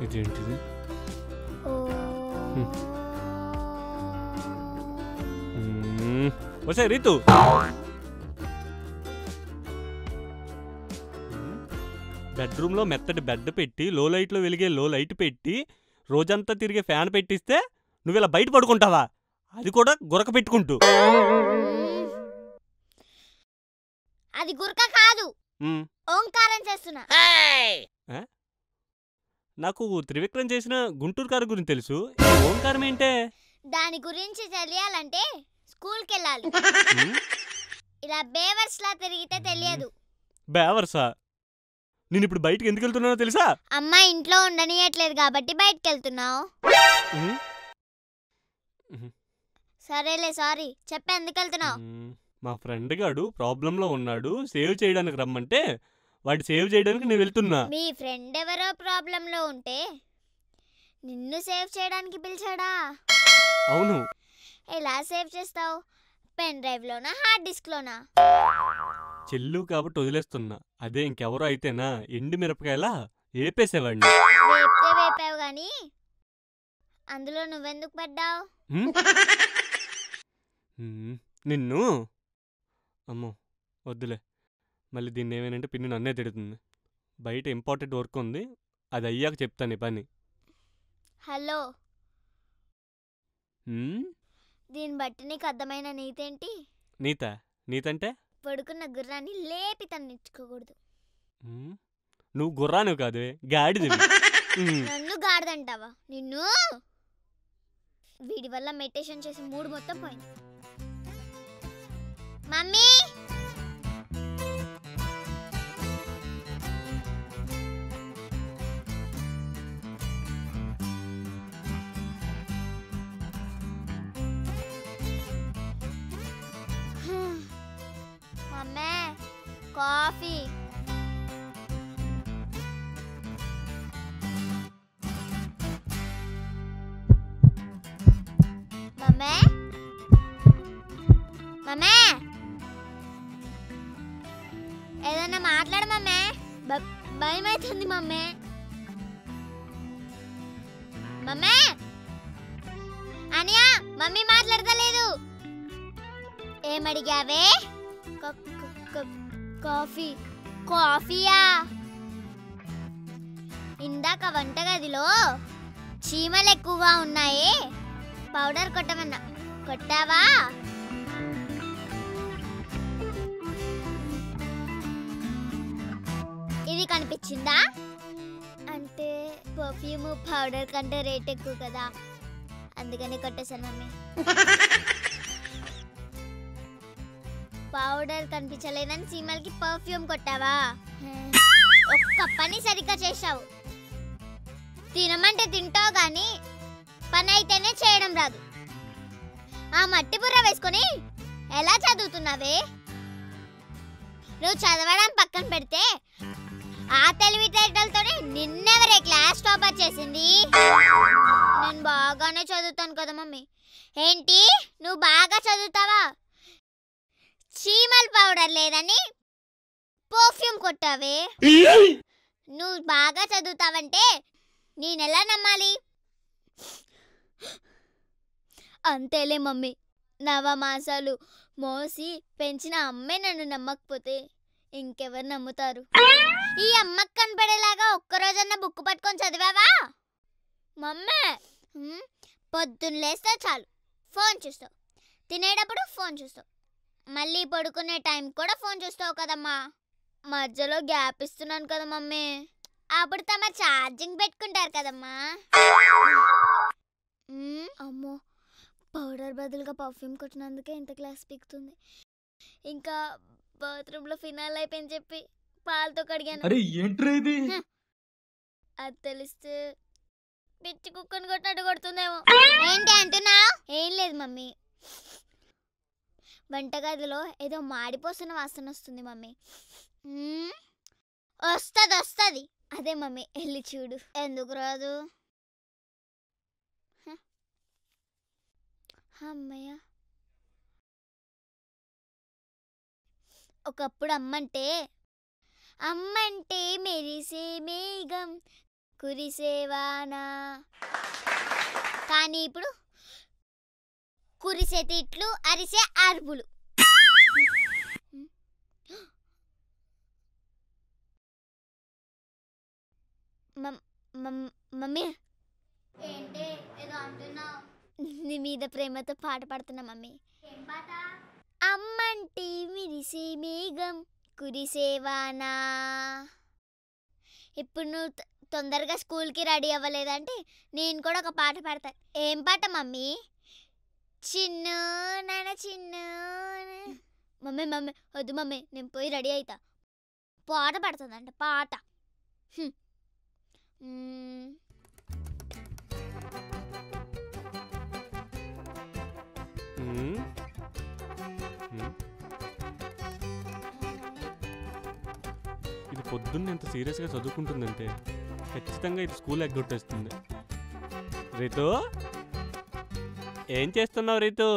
ఇదేంటిది? వచ్చే రీతు, బెడ్రూమ్లో మెత్తటి బెడ్ పెట్టి లో లైట్లో వెలిగే లో లైట్ పెట్టి రోజంతా తిరిగే ఫ్యాన్ పెట్టిస్తే నువ్వు ఇలా బయట పడుకుంటావా? అది కూడా గురక పెట్టుకుంటూ. అది గురక కాదు, ఓంకారం చేస్తున్నా. నాకు త్రివిక్రమ్ చేసిన గుంటూరు కారు గురించి తెలుసు, ఓంకారం ఏంటే? దాని గురించి తెలియాలంటే స్కూల్కి వెళ్ళాలి. ఇలా బేవర్స్ లా తిరిగితే తెలియదు. బేవర్సా? నేను ఇప్పుడు బయటకు ఎందుకు వెళ్తున్నానో తెలుసా? అమ్మ ఇంట్లో ఉండనియట్లేదు కాబట్టి బయటకు వెళ్తున్నావు. సరేలే, సారీ. చెప్ప ఎందుకు వెళ్తున్నావు? మా ఫ్రెండ్ గాడు ప్రాబ్లంలో ఉన్నాడు, సేవ్ చేయడానికి రమ్మంటే వాడు సేవ్ చేయడానికి నేను వెళ్తున్నా. మీ ఫ్రెండ్ ఎవరో ప్రాబ్లంలో ఉంటే నిన్ను సేవ్ చేయడానికి పిలిచాడా? అవును. ఎలా సేవ్ చేస్తావు? పెన్ డ్రైవ్ లోనా, హార్డ్ డిస్క్ లోనా? చెల్లు కాబట్టి వదిలేస్తున్నా. అదే ఇంకెవరో అయితేనా ఎండి మిరపకాయలా ఏపేసేవాడిని. వేపితే వేపావు గాని అందులో నువ్వెందుకు పడ్డావు? నిన్ను అమ్మో వద్దులే, మళ్ళీ దీన్ని ఏమేనంటే పిన్ని నన్నే తిడుతుంది. బయట ఇంపార్టెంట్ వర్క్ ఉంది, అది అయ్యాక చెప్తాను ఈ పని. హలో, దీన్ని బట్టి నీకు అర్థమైన నీతేంటి? నీతంటే పడుకున్న గుర్రాన్ని లేపి తన్నించుకోకూడదు. నువ్వు గుర్రాను కాదు, గాడిది. నన్ను గాడిదంటావా? నిన్ను. వీడి వల్ల మెడిటేషన్ చేసి మూడు మొత్తం పోయింది. Mummy, మమ్మే coffee. మమ్మే, మమ్మే ఏదన్నా మాట్లాడు మమ్మే. భయం అవుతుంది మమ్మే. మమ్మే, అనియా మమ్మీ మాట్లాడతలేదు. ఏమడిగావే? కాఫీ. కాఫీయా? ఇందాక వంటగదిలో చీమలు ఎక్కువగా ఉన్నాయి, పౌడర్ కొట్టమన్నా, కొట్టావా? ఇది కనిపించిందా? అంటే పర్ఫ్యూమ్ పౌడర్ కంటే రేట్ ఎక్కువ కదా, అందుకని కొట్టేశాను మమ్మీ. పౌడర్ కనిపించలేదని చీమలకి పర్ఫ్యూమ్ కొట్టావా? ఒక్క పని సరిగ్గా చేశావు. తినమంటే తింటావు గాని పని అయితేనే చేయడం రాదు. ఆ మట్టి బుర్ర వేసుకొని ఎలా చదువుతున్నావే? నువ్వు చదవడం పక్కన పెడితే ఆ తెలివితేటలతోనే నిన్నెవరే క్లాస్ టాపర్ చేసింది? నేను బాగానే చదువుతాను కదా మమ్మీ. ఏంటి నువ్వు బాగా చదువుతావా? చీమల్ పౌడర్ లేదని పర్ఫ్యూమ్ కొట్టావే. నువ్వు బాగా చదువుతావంటే నేనెలా నమ్మాలి? అంతేలే మమ్మీ, నవమాసాలు మోసి పెంచిన అమ్మే నన్ను నమ్మకపోతే ఇంకెవరు నమ్ముతారు? ఈ అమ్మకు కనపడేలాగా ఒక్కరోజన్నా బుక్ పట్టుకొని చదివావా? మమ్మే, పొద్దున్న లేస్తే చాలు ఫోన్ చూస్తావు, తినేటప్పుడు ఫోన్ చూస్తావు, మళ్ళీ పడుకునే టైం కూడా ఫోన్ చూస్తావు కదమ్మా. మధ్యలో గ్యాప్ ఇస్తున్నాను కదా మమ్మీ, అప్పుడు తమ ఛార్జింగ్ పెట్టుకుంటారు కదమ్మా. అమ్మో, పౌడర్ బదులుగా పర్ఫ్యూమ్ కొట్టినందుకే ఇంత క్లాస్ పీకుతుంది. ఇంకా బాత్రూంలో ఫినాల్ అయిపోయింది చెప్పి పాలతో కడిగాను. అది తెలిస్తే పిచ్చి కుక్కను కొట్టినట్టు కొడుతుందేమో. ఏంటి అంటున్నా? ఏం లేదు మమ్మీ, వంటగదిలో ఏదో మాడిపోసిన వాసన వస్తుంది మమ్మీ. వస్తుంది. అదే మమ్మీ, వెళ్ళి చూడు. ఎందుకు రాదు? అమ్మయ్య, ఒకప్పుడు అమ్మంటే మెరిసే మేఘం, కురిసేవానా. కానీ ఇప్పుడు కురిసే తిట్లు, అరిసే అరుపులు. మమ్మీ ఏంటి ఏదో అంటున్నావు? నీ మీద ప్రేమతో పాట పాడుతున్నా మమ్మీ. ఏం పాట? అమ్మంటి మిరిసే మేఘం కురిసేవానా. ఇప్పుడు నువ్వు తొందరగా స్కూల్కి రెడీ అవ్వలేదంటే నేను కూడా ఒక పాట పాడతాను. ఏం పాట మమ్మీ? చిన్ను నాన్న చిన్ను. మమ్మీ మమ్మీ వద్దు మమ్మీ, నేను పోయి రెడీ అవుతా. పాట పడుతుందంట పాట. ఇది పొద్దున్న ఎంత సీరియస్గా చదువుకుంటుందంటే ఖచ్చితంగా ఇది స్కూల్ ఎగ్గొట్టేస్తుంది. రీతు, ఏం చేస్తున్నావు రీతు?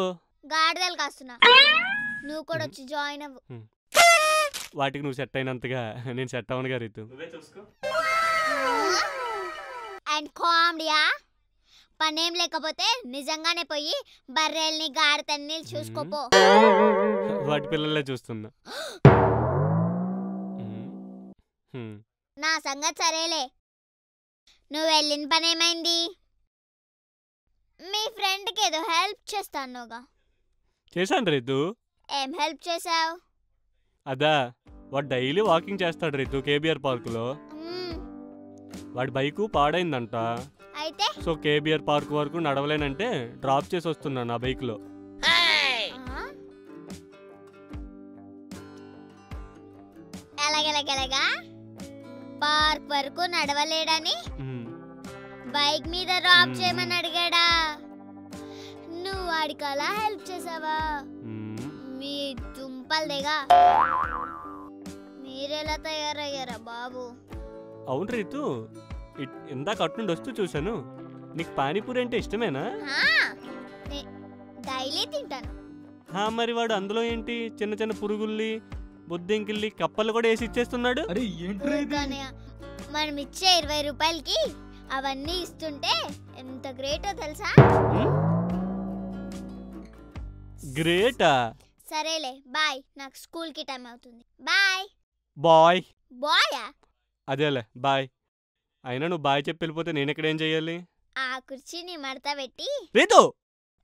గాడిదలు కాస్తున్నా. నువ్వు కూడా వచ్చి జాయిన్ అవ్వు. వాటికి నువ్వు సెట్ అయినంతగా నేను సెట్ అవనుగా రీతు. అండ్ కామెడీయా? పనేం లేకపోతే నిజంగానే పోయి బర్రెల్ని గాడిదల్ని చూసుకోపో. వాటి పిల్లలే చూస్తున్నా. నా సంగతి సరేలే, నువ్వు వెళ్ళిన పనేమైంది? మీ ఫ్రెండ్కి ఏదో హెల్ప్ చేస్తానుగా. చేశాను రీతు. ఏం హెల్ప్ చేసావు? అదా, వాడు డైలీ వాకింగ్ చేస్తాడు రీతు కేబిఆర్ పార్కులో. వాడి బైకు పాడైందంట. అయితే సో కేబిఆర్ పార్క్ వరకు నడవలేనంటే డ్రాప్ చేసి వస్తున్నా నా బైక్లో. ఎలాగెలాగెలాగా పార్క్ వరకు నడవలేడని బైక్ మీద డ్రాప్ చేయమని అడిగాడా? నువ్వు వాడికి అలా హెల్ప్ చేసావా? మీ దుంపల్దేగా. మీరెలా తయారయ్యారా బాబు? అవును రీతు, ఇందాక అట్నుండి వస్తూ చూశాను. నీకు పానీపూరి అంటే ఇష్టమేనా? డైలీ తింటాను. మరి వాడు అందులో ఏంటి చిన్న చిన్న పురుగుల్ని, బొద్దింకిల్ని, కప్పలు కూడా వేసి ఇచ్చేస్తున్నాడు. మనం ఇచ్చే 20 రూపాయలకి అవన్నీ ఇస్తుంటే ఎంత గ్రేటో తెలుసా? గ్రేటా? సరేలే బాయ్, నాకు స్కూల్కి టైం అవుతుంది. బాయ్. బాయ్ బాయా? అదేలే బాయ్. అయినా నువ్వు బాయ్ చెప్పి వెళ్ళిపోతే నేను ఇక్కడ ఏం చెయ్యాలి? ఆ కుర్చీని మడత పెట్టి రీతు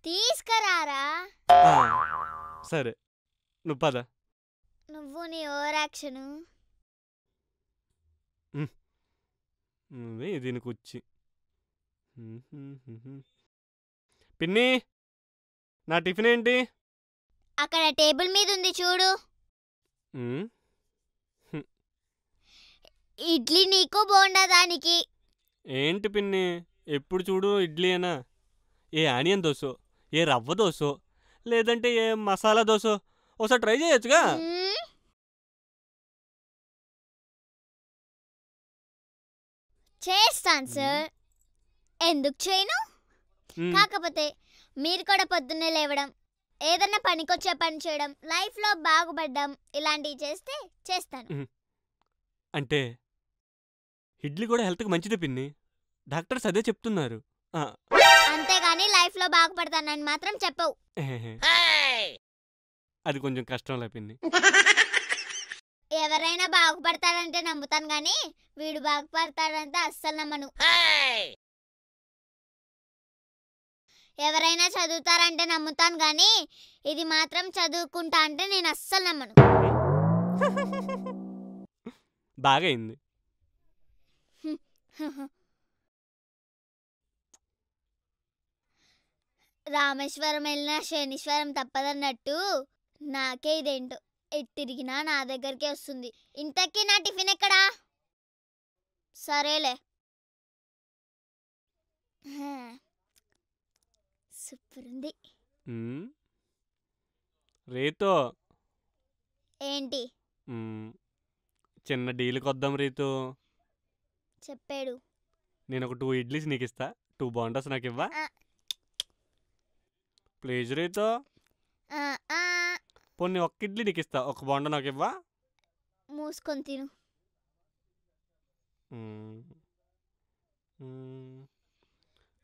తీసుకురారా. సరే నువ్వు పద. నువ్వు నీ ఓవర్ యాక్షన్. నువ్వే దీని కుర్చీ. పిన్ని, నా టిఫిన్ ఏంటి? అక్కడ టేబుల్ మీద ఉంది చూడు. ఇడ్లీ నీకు, బోండా దానికి. ఏంటి పిన్ని, ఎప్పుడు చూడు ఇడ్లీయేనా? ఏ ఆనియన్ దోశో, ఏ రవ్వ దోశో, లేదంటే ఏ మసాలా దోశో ఒకసారి ట్రై చేయొచ్చుగా. చేస్తాను సార్, ఎందుకు చేయను? కాకపోతే మీరు కూడా పొద్దున్నే లేవడం, ఏదన్నా పనికొచ్చే పని చేయడం, లైఫ్లో బాగుపడ్డం, ఇలాంటివి చేస్తే చేస్తాను. అంటే ఇడ్లీ కూడా హెల్త్కి మంచిదే పిన్ని, డాక్టర్స్ అదే చెప్తున్నారు. అంతేగాని లైఫ్లో బాగుపడతానని మాత్రం చెప్పవు. అది కొంచెం కష్టంలే పిన్ని. ఎవరైనా బాగుపడతాడంటే నమ్ముతాను గాని వీడు బాగుపడతాడంటే అస్సలు నమ్మను. ఎవరైనా చదువుతారంటే నమ్ముతాను గాని ఇది మాత్రం చదువుకుంటా అంటే నేను అస్సలు నమ్మను. బాగా అయింది. రామేశ్వరం వెళ్ళినా శనీశ్వరం తప్పదన్నట్టు నాకే ఇదేంటో ఎటు తిరిగినా నా దగ్గరికే వస్తుంది. ఇంతకీ నా టిఫిన్ ఎక్కడా? సరేలే. సూపర్ ఉంది. రీతు ఏంటి? చిన్న డీల్కి వద్దాం రీతు. చెప్పాడు. నేను ఒక 2 ఇడ్లీస్ నీకు ఇస్తా, 2 బోండాస్ నాకు ఇవ్వా ప్లీజ్ రీతు. పోనీ 1 ఇడ్లీ నీకు ఇస్తా, 1 బోండా నాకు ఇవ్వా. మూసుకొని తిను.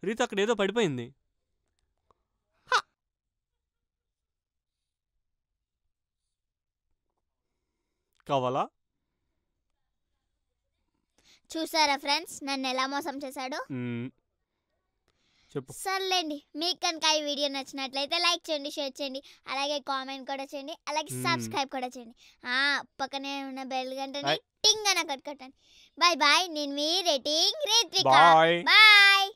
రీత అక్కడ ఏదో పడిపోయింది. కావాలా? చూసారా ఫ్రెండ్స్ నన్ను ఎలా మోసం చేశాడు? చెప్పు. సర్లేండి, మీకు కనుక ఈ వీడియో నచ్చినట్లయితే లైక్ చేయండి, షేర్ చేయండి, అలాగే కామెంట్ కూడా చేయండి, అలాగే సబ్స్క్రైబ్ కూడా చేయండి. పక్కనే ఉన్న బెల్ గంటని టింగ్ అని కొట్టండి. Bye bye. నేను మీ రేటింగ్ రిత్విక. బాయ్.